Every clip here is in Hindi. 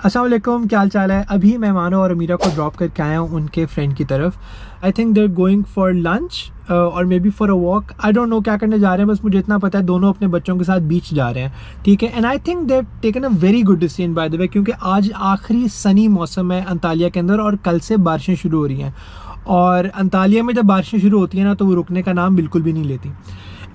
अस्सलाम वालेकुम, क्या हाल चाल है। अभी मैं मानो और अमीरा को ड्रॉप करके आया हूँ उनके फ्रेंड की तरफ। I think they are going for lunch और maybe for a walk. I don't know क्या करने जा रहे हैं, बस मुझे इतना पता है दोनों अपने बच्चों के साथ बीच जा रहे हैं, ठीक है। And I think they taken a very good decision by the way, क्योंकि आज आखिरी सनी मौसम है अंतालिया के अंदर और कल से बारिशें शुरू हो रही हैं। और अंतालिया में जब बारिशें शुरू होती हैं ना, तो वो रुकने का नाम बिल्कुल भी नहीं लेती।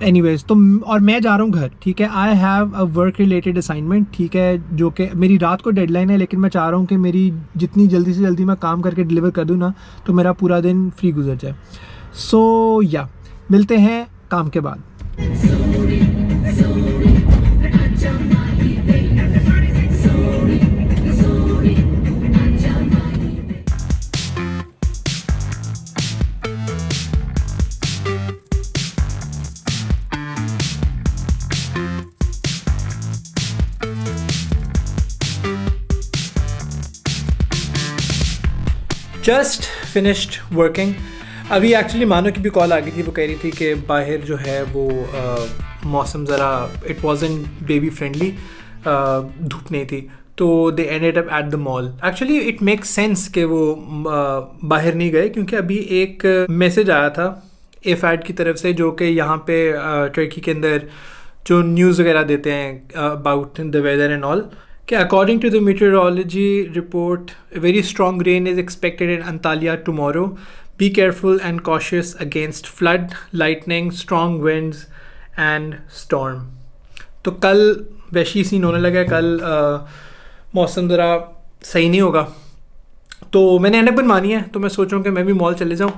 एनीवेज, तो और मैं जा रहा हूँ घर, ठीक है। I have a work related assignment, ठीक है, जो कि मेरी रात को डेडलाइन है, लेकिन मैं चाह रहा हूँ कि मेरी जितनी जल्दी से जल्दी मैं काम करके डिलीवर कर दूँ ना, तो मेरा पूरा दिन फ्री गुजर जाए। सो या मिलते हैं काम के बाद। Just finished working. अभी एक्चुअली मानो की भी कॉल आ गई थी, वो कह रही थी कि बाहर जो है वो मौसम ज़रा इट वाज़न्ट बेबी फ्रेंडली, धूप नहीं थी, तो they ended up at the mall. Actually it makes sense कि वो बाहर नहीं गए, क्योंकि अभी एक मैसेज आया था एफएड की तरफ से, जो कि यहाँ पे टर्की के अंदर जो न्यूज़ वगैरह देते हैं about the weather and all, कि according to the meteorology report, very strong rain is expected in Antalya tomorrow. Be careful and cautious against flood, lightning, strong winds and storm. तो कल वैशी सीन होने लगा है। कल मौसम ज़रा सही नहीं होगा, तो मैंने ऐनक बनवानी है, तो मैं सोच रहा हूँ कि मैं भी मॉल चले जाऊँ।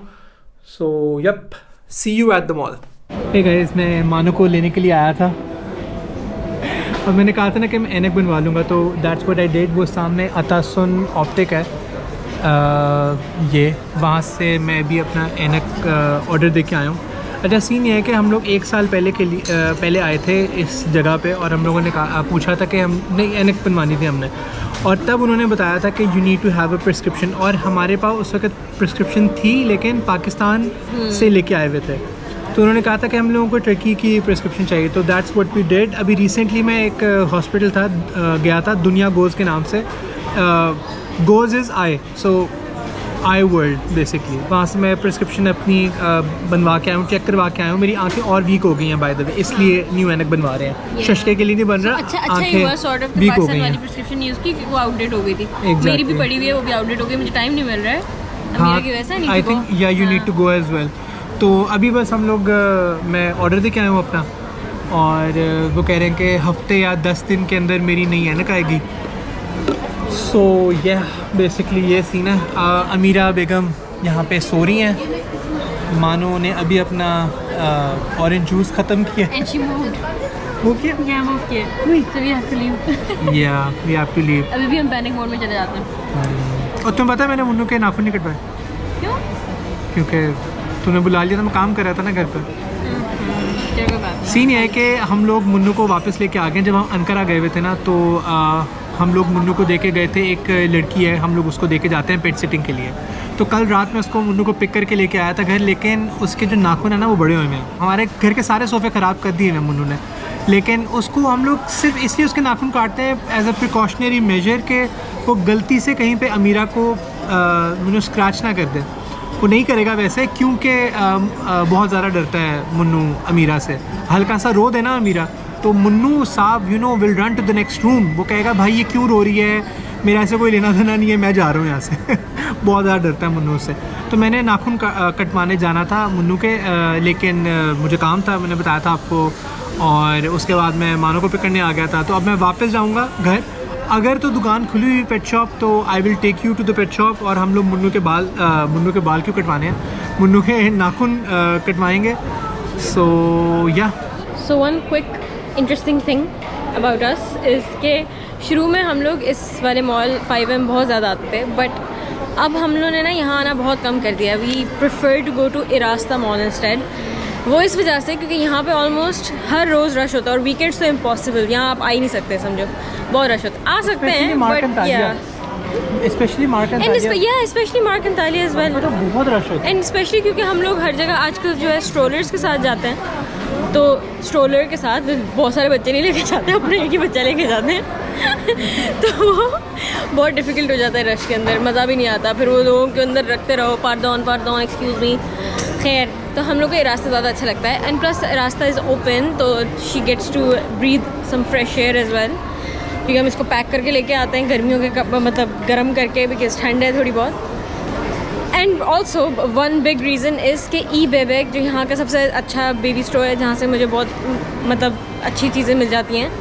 So yup, see you at the mall. Hey guys, मैं मानो को लेने के लिए आया था और मैंने कहा था ना कि मैं ऐनक बनवा लूँगा, तो दैट्स व्हाट आई डिड। वो सामने अतासुन ऑप्टिक है, ये वहाँ से मैं भी अपना ऐनक ऑर्डर दे के आया हूँ। अच्छा, सीन ये है कि हम लोग 1 साल पहले के लिए पहले आए थे इस जगह पे, और हम लोगों ने पूछा था कि हम नहीं ऐनक बनवानी थी हमने, और तब उन्होंने बताया था कि you need to have a prescription, और हमारे पास उस वक्त प्रिस्क्रिप्शन थी, लेकिन पाकिस्तान से लेके आए हुए थे। तो उन्होंने कहा था कि हम लोगों को टर्की की प्रिस्क्रिप्शन चाहिए, तो दैट्स व्हाट वी डिड। अभी रिसेंटली मैं एक हॉस्पिटल था गया था, दुनिया गोज़ के नाम से। Goes is I, so I world basically. वहाँ से मैं प्रिस्क्रिप्शन अपनी बनवा के आया हूँ, चेक करवा के आया हूँ। मेरी आंखें और वीक हो गई हैं बाय द वे, इसलिए न्यू ऐनक बनवा रहे हैं। शशके के लिए नहीं बन रहा, आंखें वीक हो गई हैं। प्रिस्क्रिप्शन यूज़ की, वो आउटडेट हो गई थी। मेरी भी पड़ी हुई है, वो भी आउटडेट हो गई, मुझे टाइम नहीं मिल रहा है। हाँ, I think yeah you need to go as well. तो अभी बस हम लोग मैं ऑर्डर दे के आया हूँ अपना, और वो कह रहे हैं कि हफ्ते या 10 दिन के अंदर मेरी नई ऐनक आएगी। सो यह बेसिकली ये सीन है। अमीरा बेगम यहाँ पे सो रही हैं। मानो ने अभी अपना ऑरेंज जूस ख़त्म किया। मूव किया? We have to leave. अभी भी हम पैनिक मोड में चले जाते हैं। और तुम्हें पता है मैंने मुन्नू के नाखून नहीं कटवाए। क्यों? क्योंकि तूने बुला लिया था, मैं काम कर रहा था ना घर पर। सीन ये है कि हम लोग मुन्नू को वापस लेके आ गए। जब हम अंकारा गए हुए थे ना, तो हम लोग मुन्नू को दे के गए थे। एक लड़की है, हम लोग उसको दे के जाते हैं पेट सिटिंग के लिए। तो कल रात में उसको मुन्नू को पिक करके लेके आया था घर, लेकिन उसके जो नाखून है ना वो बड़े हुए हैं। हमारे घर के सारे सोफ़े ख़राब कर दिए हैं मुन्नू ने, लेकिन उसको हम लोग सिर्फ इसलिए उसके नाखून काटते हैं एज अ प्रिकॉशनरी मेजर, के वो गलती से कहीं पे अमीरा को मुन्नू स्क्रैच ना कर दे। वो नहीं करेगा वैसे, क्योंकि बहुत ज़्यादा डरता है मुन्नू अमीरा से। हल्का सा रो देना अमीरा, तो मुन्नू साहब will run to the next room. वो कहेगा भाई ये क्यों रो रही है, मेरा ऐसे कोई लेना देना नहीं है, मैं जा रहा हूँ यहाँ से। बहुत ज़्यादा डरता है मुन्नू से। तो मैंने नाखून कटवाने जाना था मुन्नू के, लेकिन मुझे काम था, मैंने बताया था आपको, और उसके बाद मैं मानो को पिक करने आ गया था। तो अब मैं वापस जाऊँगा घर। अगर तो दुकान खुली हुई पेट शॉप, तो I will take you to the pet shop, और हम लोग मुन्नू के बाल क्यों कटवाने हैं, मुन्नू के नाखून कटवाएंगे। सो या one quick interesting thing about us is के शुरू में हम लोग इस वाले मॉल 5M बहुत ज़्यादा आते थे, बट अब हम लोगों ने ना यहाँ आना बहुत कम कर दिया। We prefer to go to Erasta mall instead. वो इस वजह से क्योंकि यहाँ पे ऑलमोस्ट हर रोज़ रश होता है, और वीकेंड्स तो इम्पॉसिबल, यहाँ आप आ ही नहीं सकते, समझो बहुत रश होता है। आ सकते हैं but yeah specially mark Antalya as well, बहुत रश होता है। एंड स्पेशली क्योंकि हम लोग हर जगह आजकल जो है स्ट्रोलर्स के साथ जाते हैं, तो स्ट्रोलर के साथ बहुत सारे बच्चे नहीं लेके जाते, अपने एक ही बच्चा लेके जाते हैं तो वो बहुत डिफ़िकल्ट हो जाता है रश के अंदर, मज़ा भी नहीं आता, फिर वो लोगों के अंदर रखते रहो पारदौन एक्सक्यूज़ मी। खैर, तो हम लोग को ये रास्ता ज़्यादा अच्छा लगता है, एंड प्लस रास्ता इज़ ओपन, तो she gets to breathe some fresh air as well, क्योंकि हम इसको पैक करके लेके आते हैं गर्मियों के मतलब गर्म करके, बिकॉज ठंड है थोड़ी बहुत। And also one big reason is कि eBayBag जो यहाँ का सबसे अच्छा बेबी स्टोर है, जहाँ से मुझे बहुत मतलब अच्छी चीज़ें मिल जाती हैं,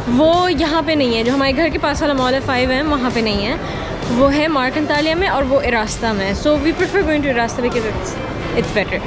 वो यहाँ पे नहीं है। जो हमारे घर के पास वाला मॉल है 5M, वहाँ पे नहीं है, वो है मार्कंतालिया में और वो इरास्ता में। So we prefer going to Erasta because it's better.